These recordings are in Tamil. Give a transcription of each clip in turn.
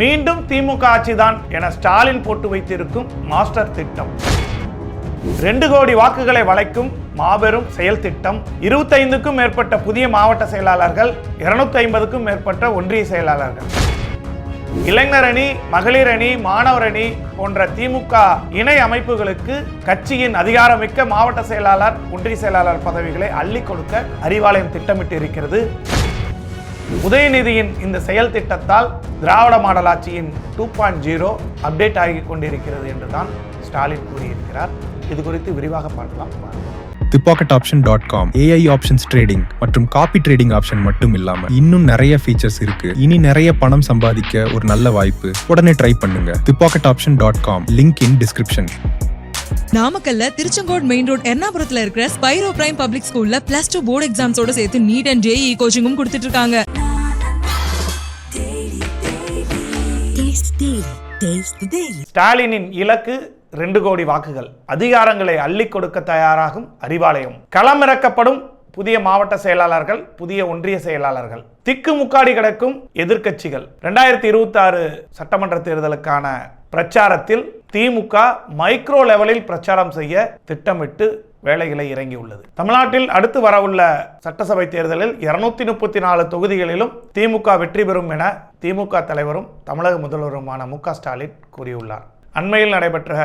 மீண்டும் திமுக ஆட்சிதான் என ஸ்டாலின் போட்டு வைத்திருக்கும் மாஸ்டர் திட்டம். 2 கோடி வாக்குகளை வளைக்கும் மாபெரும் செயல் திட்டம். 25க்கும் மேற்பட்ட புதிய மாவட்ட செயலாளர்கள், 250க்கும் மேற்பட்ட ஒன்றிய செயலாளர்கள், இளைஞர் அணி, மகளிர் அணி, மாணவர் அணி போன்ற திமுக இணை அமைப்புகளுக்கு கட்சியின் அதிகாரமிக்க மாவட்ட செயலாளர், ஒன்றிய செயலாளர் பதவிகளை அள்ளி கொடுக்க அறிவாலயம் திட்டமிட்டு இருக்கிறது. உதயநிதியின் இந்த செயல் திட்டத்தால் திராவிட மாடல் ஆட்சியின் 2.0 அப்டேட் ஆகி கொண்டிருக்கிறது என்றுதான் ஸ்டாலின் கூறியிருக்கிறார். இது குறித்து விரிவாக பார்க்கலாம். thepocketoption.com AI ஆப்ஷன்ஸ் ட்ரேடிங் மற்றும் காப்பி ட்ரேடிங் ஆப்ஷன் மட்டும் இல்லாம இன்னும் நிறைய ஃபீச்சர்ஸ் இருக்கு. இனி நிறைய பணம் சம்பாதிக்க ஒரு நல்ல வாய்ப்பு. உடனே ட்ரை பண்ணுங்க. thepocketoption.com link in description. நாமக்கல்ல திருச்செங்கோடு மெயின் ரோட் எர்ணாபுரத்துல இருக்கிற ஸ்பைரோ பிரைம் பப்ளிக் ஸ்கூல்ல +2 போர்டு எக்ஸாம்ஸோட சேர்த்து நீட் அண்ட் JEE கோச்சிங்கும் கொடுத்துட்டு இருக்காங்க. ஸ்டாலினின் இலக்கு 2 கோடி வாக்குகள். அதிகாரங்களை அள்ளி கொடுக்க தயாராகும் அறிவாலயம். களமிறக்கப்படும் புதிய மாவட்ட செயலாளர்கள், புதிய ஒன்றிய செயலாளர்கள், திக்கு முக்காடி கிடக்கும் எதிர்க்கட்சிகள். 2026 சட்டமன்ற தேர்தலுக்கான பிரச்சாரத்தில் திமுக மைக்ரோ லெவலில் பிரச்சாரம் செய்ய திட்டமிட்டு வேலைகளை இறங்கியுள்ளது. தமிழ்நாட்டில் அடுத்து வரவுள்ள சட்டசபை தேர்தலில் 234 தொகுதிகளிலும் திமுக வெற்றி பெறும் என திமுக தலைவரும் தமிழக முதல்வருமான MK ஸ்டாலின் கூறியுள்ளார். அண்மையில் நடைபெற்ற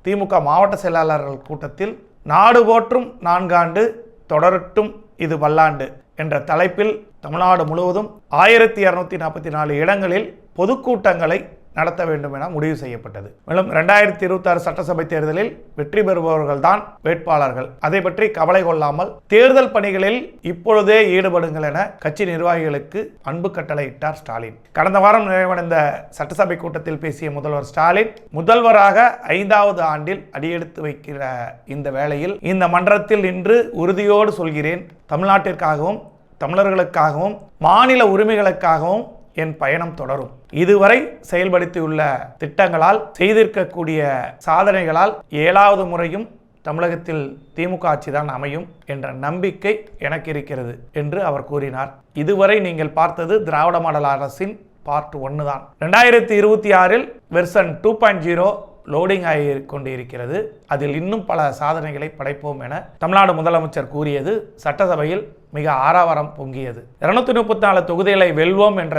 திமுக மாவட்ட செயலாளர்கள் கூட்டத்தில் நாடு போற்றும் 4 ஆண்டு தொடரட்டும் இது பல்லாண்டு என்ற தலைப்பில் தமிழ்நாடு முழுவதும் 1244 இடங்களில் பொதுக்கூட்டங்களை நடத்த வேண்டும் என முடிவு செய்யப்பட்டது. மேலும் 2026 சட்டசபை தேர்தலில் வெற்றி பெறுபவர்கள் தான் வேட்பாளர்கள். அதை பற்றி கவலை கொள்ளாமல் தேர்தல் பணிகளில் இப்பொழுதே ஈடுபடுங்கள் என கட்சி நிர்வாகிகளுக்கு அன்பு கட்டளை இட்டார் ஸ்டாலின். கடந்த வாரம் நிறைவடைந்த சட்டசபை கூட்டத்தில் பேசிய முதல்வர் ஸ்டாலின், முதல்வராக 5வது ஆண்டில் அடியெடுத்து வைக்கிற இந்த வேளையில் இந்த மன்றத்தில் இன்று உறுதியோடு சொல்கிறேன், தமிழ்நாட்டிற்காகவும் தமிழர்களுக்காகவும் மாநில உரிமைகளுக்காகவும் என் பயணம் தொடரும். இதுவரை செயல்படுத்தியுள்ள திட்டங்களால், செய்திருக்கக்கூடிய சாதனைகளால் 7வது முறையும் தமிழகத்தில் திமுக ஆட்சிதான் அமையும் என்ற நம்பிக்கை எனக்கு இருக்கிறது என்று அவர் கூறினார். இதுவரை நீங்கள் பார்த்தது திராவிட மாடல் அரசின் பார்ட் 1 தான். 2026 வெர்சன் 2.0 லோடிங் ஆகி கொண்டிருக்கிறது. அதில் இன்னும் பல சாதனைகளை படைப்போம் என தமிழ்நாடு முதலமைச்சர் கூறியது சட்டசபையில் மிக ஆரவாரம் பொங்கியது. 234 தொகுதிகளை வெல்வோம் என்ற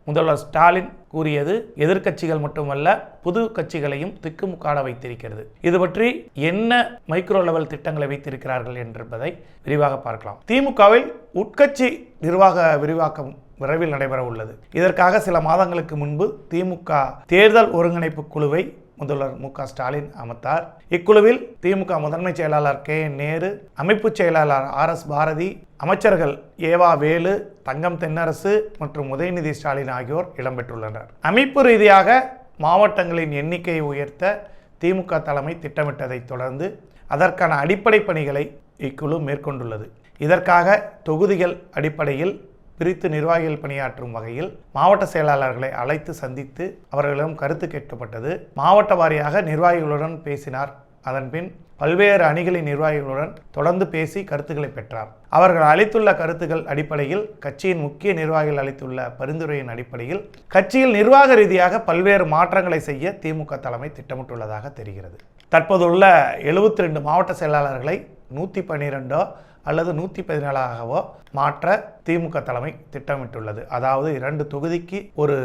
முதல்வர் ஸ்டாலின் கூறியது எதிர்க்கட்சிகள் மட்டுமல்ல, புது கட்சிகளையும் திக்குமுக்காட வைத்திருக்கிறது. இது பற்றி என்ன மைக்ரோ லெவல் திட்டங்களை வைத்திருக்கிறார்கள் என்பதை விரிவாக பார்க்கலாம். திமுகவில் உட்கட்சி நிர்வாக விரிவாக்கம் விரைவில் நடைபெற உள்ளது. இதற்காக சில மாதங்களுக்கு முன்பு திமுக தேர்தல் ஒருங்கிணைப்பு குழுவை முதல்வர் MK ஸ்டாலின் அமைத்தார். இக்குழுவில் திமுக முதன்மை செயலாளர் KN நேரு, அமைப்பு செயலாளர் RS பாரதி, அமைச்சர்கள் ஏவா வேலு, தங்கம் தென்னரசு மற்றும் உதயநிதி ஸ்டாலின் ஆகியோர் இடம்பெற்றுள்ளனர். அமைப்பு ரீதியாக மாவட்டங்களின் எண்ணிக்கையை உயர்த்த திமுக தலைமை திட்டமிட்டதை தொடர்ந்து அதற்கான அடிப்படை பணிகளை இக்குழு மேற்கொண்டுள்ளது. இதற்காக தொகுதிகள் அடிப்படையில் பிரித்து நிர்வாகிகள் பணியாற்றும் வகையில் மாவட்ட செயலாளர்களை அழைத்து சந்தித்து அவர்களிடம் கருத்து கேட்கப்பட்டது. மாவட்ட வாரியாக நிர்வாகிகளுடன் பேசினார். அதன்பின் பல்வேறு அணிகளின் நிர்வாகிகளுடன் தொடர்ந்து பேசி கருத்துக்களை பெற்றார். அவர்கள் அளித்துள்ள கருத்துக்கள் அடிப்படையில், கட்சியின் முக்கிய நிர்வாகிகள் அளித்துள்ள பரிந்துரையின் அடிப்படையில் கட்சியில் நிர்வாக ரீதியாக பல்வேறு மாற்றங்களை செய்ய திமுக தலைமை திட்டமிட்டுள்ளதாக தெரிகிறது. தற்போதுள்ள 72 மாவட்ட செயலாளர்களை 112 அல்லது 114ஆகவோ மாற்ற திமுக தலைமை திட்டமிட்டுள்ளது. அதாவது 2 தொகுதிக்கு ஒரு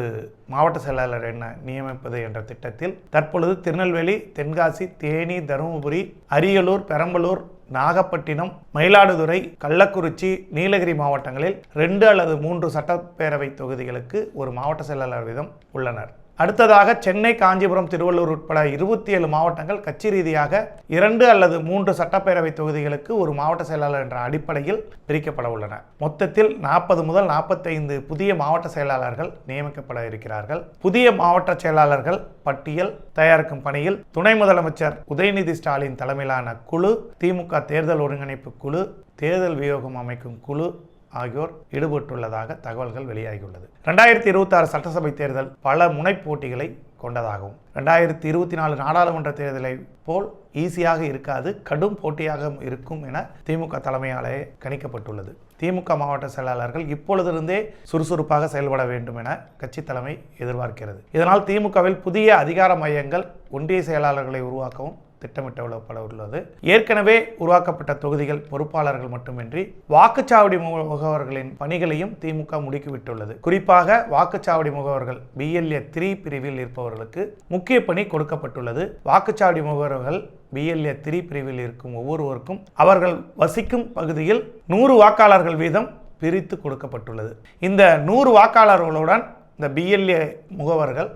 மாவட்ட செயலாளர் என நியமிப்பது என்ற திட்டத்தில் தற்பொழுது திருநெல்வேலி, தென்காசி, தேனி, தருமபுரி, அரியலூர், பெரம்பலூர், நாகப்பட்டினம், மயிலாடுதுறை, கள்ளக்குறிச்சி, நீலகிரி மாவட்டங்களில் 2 அல்லது 3 சட்டப்பேரவை தொகுதிகளுக்கு ஒரு மாவட்ட செயலாளர் வீதம் உள்ளனர். அடுத்ததாக சென்னை, காஞ்சிபுரம், திருவள்ளூர் உட்பட 27 மாவட்டங்கள் கட்சி ரீதியாக 2 அல்லது 3 சட்டப்பேரவை தொகுதிகளுக்கு ஒரு மாவட்ட செயலாளர் என்ற அடிப்படையில் பிரிக்கப்பட உள்ளன. மொத்தத்தில் 40 முதல் 45 புதிய மாவட்ட செயலாளர்கள் நியமிக்கப்பட இருக்கிறார்கள். புதிய மாவட்ட செயலாளர்கள் பட்டியல் தயாரிக்கும் பணியில் துணை முதலமைச்சர் உதயநிதி ஸ்டாலின் தலைமையிலான குழு, திமுக தேர்தல் ஒருங்கிணைப்பு குழு, தேர்தல் வியூகம் அமைக்கும் குழு ஆகியோர் ஈடுபட்டுள்ளதாக தகவல்கள் வெளியாகியுள்ளது. 2026 சட்டசபை தேர்தல் பல முனைப்போட்டிகளை கொண்டதாகவும் 2024 நாடாளுமன்ற தேர்தலை போல் ஈஸியாக இருக்காது, கடும் போட்டியாக இருக்கும் என திமுக தலைமையாலே கணிக்கப்பட்டுள்ளது. திமுக மாவட்ட செயலாளர்கள் இப்பொழுதிருந்தே சுறுசுறுப்பாக செயல்பட வேண்டும் என கட்சி தலைமை எதிர்பார்க்கிறது. இதனால் திமுகவில் புதிய அதிகார மையங்கள் ஒன்றிய செயலாளர்களை உருவாக்கவும் திட்டமிடப்பட உள்ளது. ஏற்கனவே உருவாக்கப்பட்ட தொகுதிகள் பொறுப்பாளர்கள் மட்டுமின்றி வாக்குச்சாவடி முகவர்களின் பணிகளையும் திமுக முடுக்கிவிட்டுள்ளது. குறிப்பாக வாக்குச்சாவடி முகவர்கள் BLA 3 பிரிவில் இருப்பவர்களுக்கு முக்கிய பணி கொடுக்கப்பட்டுள்ளது. வாக்குச்சாவடி முகவர்கள் BLA 3 பிரிவில் இருக்கும் ஒவ்வொருவருக்கும் அவர்கள் வசிக்கும் பகுதியில் 100 வாக்காளர்கள் வீதம் பிரித்து கொடுக்கப்பட்டுள்ளது. இந்த 100 வாக்காளர்களுடன் இந்த BLA முகவர்கள்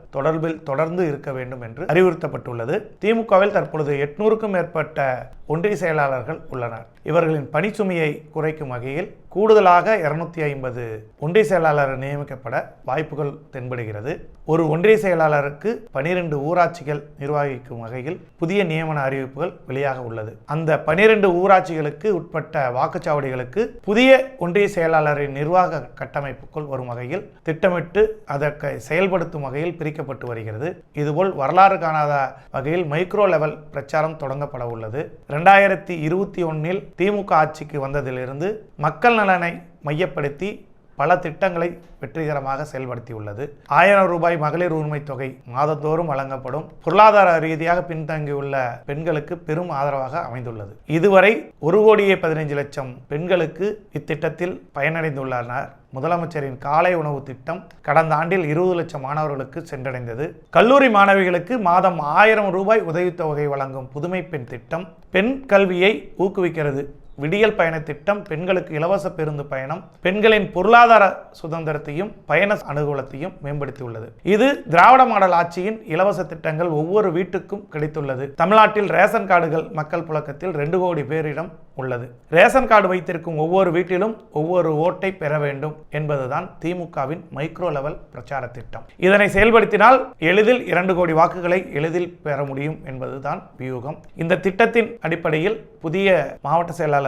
தொடர்ந்து இருக்க வேண்டும் என்று அறிவுறுத்தப்பட்டுள்ளது. திமுகவில் தற்பொழுது 800க்கும் மேற்பட்ட ஒன்றிய செயலாளர்கள் உள்ளனர். இவர்களின் பணிச்சுமையை குறைக்கும் வகையில் கூடுதலாக 250 ஒன்றிய செயலாளர் நியமிக்கப்பட வாய்ப்புகள் தென்படுகிறது. ஒரு ஒன்றிய செயலாளருக்கு 12 ஊராட்சிகள் நிர்வகிக்கும் வகையில் புதிய நியமன அறிவிப்புகள் வெளியாக உள்ளது. அந்த 12 ஊராட்சிகளுக்கு உட்பட்ட வாக்குச்சாவடிகளுக்கு புதிய ஒன்றிய செயலாளரின் நிர்வாக கட்டமைப்புக்குள் வரும் வகையில் திட்டமிட்டு அதற்கு செயல்படுத்தும் வகையில் பிரிக்கப்பட்டு வருகிறது. இதுபோல் வரலாறு காணாத வகையில் மைக்ரோ லெவல் பிரச்சாரம் தொடங்கப்பட உள்ளது. 2021 திமுக ஆட்சிக்கு வந்ததிலிருந்து மக்கள் நலனை மையப்படுத்தி பல திட்டங்களை வெற்றிகரமாக செயல்படுத்தியுள்ளது. 1000 ரூபாய் மகளிர் உரிமை தொகை மாதந்தோறும் வழங்கப்படும் பொருளாதார ரீதியாக பின்தங்கியுள்ள பெண்களுக்கு பெரும் ஆதரவாக அமைந்துள்ளது. இதுவரை 1,15,00,000 பெண்களுக்கு இத்திட்டத்தில் பயனடைந்துள்ளனர். முதலமைச்சரின் காலை உணவு திட்டம் கடந்த ஆண்டில் 20 லட்சம் மாணவர்களுக்கு சென்றடைந்தது. கல்லூரி மாணவிகளுக்கு மாதம் 1000 ரூபாய் உதவித்தொகை வழங்கும் புதுமை பெண் திட்டம் பெண் கல்வியை ஊக்குவிக்கிறது. விடியல் பயண திட்டம் பெண்களுக்கு இலவச பேருந்து பயணம் பெண்களின் பொருளாதார சுதந்திரத்தையும் பயண அனுகூலத்தையும் மேம்படுத்தியுள்ளது. இது திராவிட மாடல் ஆட்சியின் இலவச திட்டங்கள் ஒவ்வொரு வீட்டுக்கும் கிடைத்துள்ளது. தமிழ்நாட்டில் ரேஷன் கார்டுகள் மக்கள் புழக்கத்தில் 2 கோடி பேரிடம் உள்ளது. ரேஷன் கார்டு வைத்திருக்கும் ஒவ்வொரு வீட்டிலும் ஒவ்வொரு ஓட்டை பெற வேண்டும் என்பதுதான் திமுகவின் மைக்ரோ லெவல் பிரச்சார திட்டம். இதனை செயல்படுத்தினால் எளிதில் 2 கோடி வாக்குகளை எளிதில் பெற முடியும் என்பதுதான் வியூகம். இந்த திட்டத்தின் அடிப்படையில் புதிய மாவட்ட செயலாளர்களும்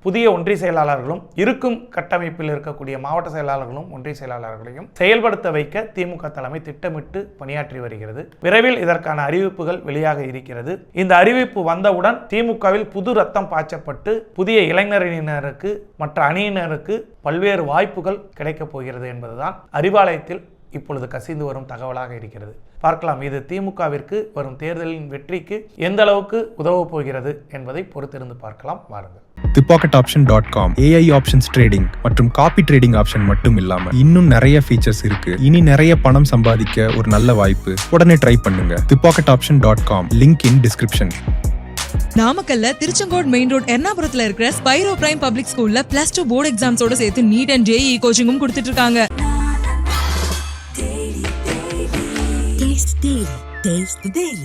புதிய ஒன்றிய செயலாளர்களும் இருக்கும் கட்டமைப்பில் இருக்கக்கூடிய மாவட்ட செயலாளர்களும் ஒன்றிய செயலாளர்களையும் செயல்படுத்த வைக்க திமுக தலைமை திட்டமிட்டு பணியாற்றி வருகிறது. விரைவில் இதற்கான அறிவிப்புகள் வெளியாக இருக்கிறது. இந்த அறிவிப்பு வந்தவுடன் திமுகவில் புது ரத்தம் பாய்ச்சப்பட்டு புதிய இளைஞரினருக்கு மற்ற அணியினருக்கு பல்வேறு வாய்ப்புகள் கிடைக்கப் போகிறது என்பதுதான் அறிவாலயத்தில் இப்பொழுது கசிந்து வரும் தகவலாக இருக்கிறது. பார்க்கலாம் இது திமுகவிற்கு வரும் தேர்தலின் வெற்றிக்கு எந்த அளவுக்கு உதவப் போகிறது என்பதை பொறுத்திருந்து பார்க்கலாம். வாருங்கள். ThePocketOption.com AI ஆப்ஷன்ஸ் ட்ரேடிங் மற்றும் காப்பி ட்ரேடிங் ஆப்ஷன் மட்டும் இல்லாம இன்னும் நிறைய ஃபீச்சர்ஸ் இருக்கு. இனி நிறைய பணம் சம்பாதிக்க ஒரு நல்ல வாய்ப்பு. உடனே ட்ரை பண்ணுங்க. ThePocketOption.com link in description. நாமக்கல்ல திருச்செங்கோடு மெயின் ரோட் எர்ணாபுரத்துல இருக்கிற ஸ்பைரோ பிரைம் பப்ளிக் ஸ்கூல்ல +2 போர்டு எக்ஸாம்ஸோட சேர்த்து நீட் அண்ட் JEE கோச்சிங்கும் கொடுத்துட்டு இருக்காங்க. Taste the daily.